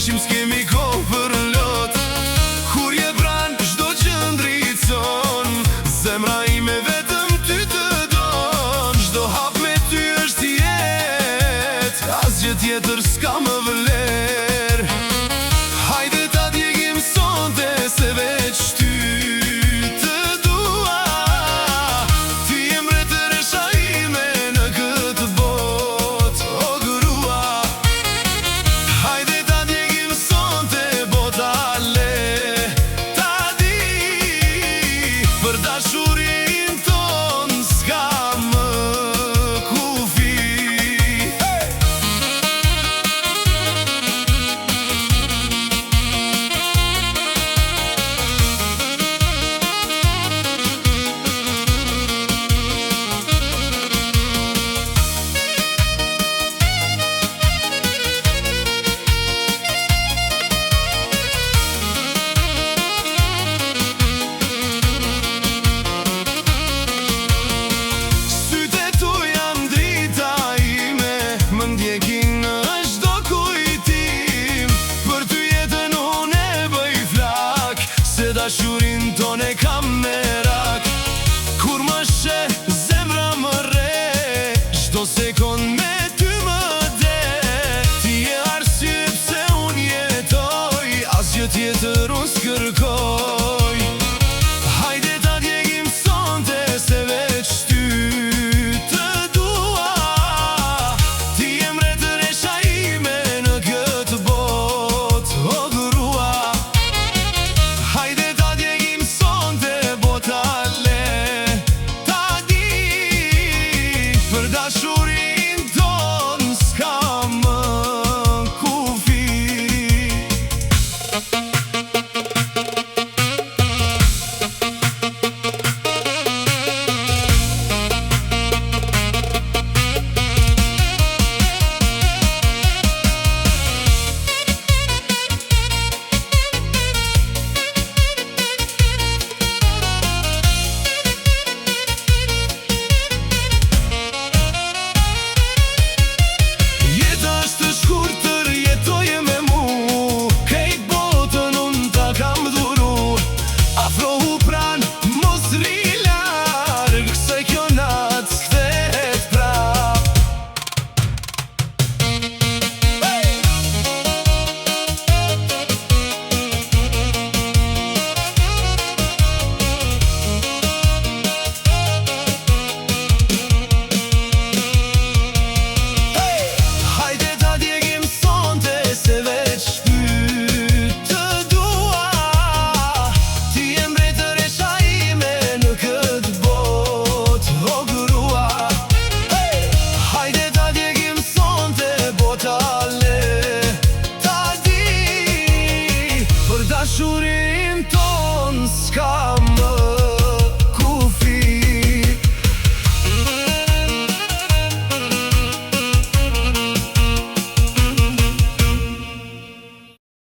ndeshim s'kemi kohë për lot. Kur je pran çdo gjë ndricon, zemra ime vetëm ty të don. Çdo hap me ty është jetë, asgjë tjetër s'ka më vler. Hajde ta djegim sonte se veç ty të dua. Ti je mretëresha ime në këtë botë, o grua. Hajde ta djegim sonte bota le ta di, për dashurin ton s'ka më kufi. Dashurin ton e kam merak. Kur më sheh zemra më re, çdo sekond me ty më de. Ti je arsye pse unë jetoj, asgjë tjetër unë s'kërkoj. Hajde ta djegim sonte se veç ty të dua. Ti je mretëresha ime në këtë botë, o grua. Hajde dashurin ton s'ka më kufi. Afro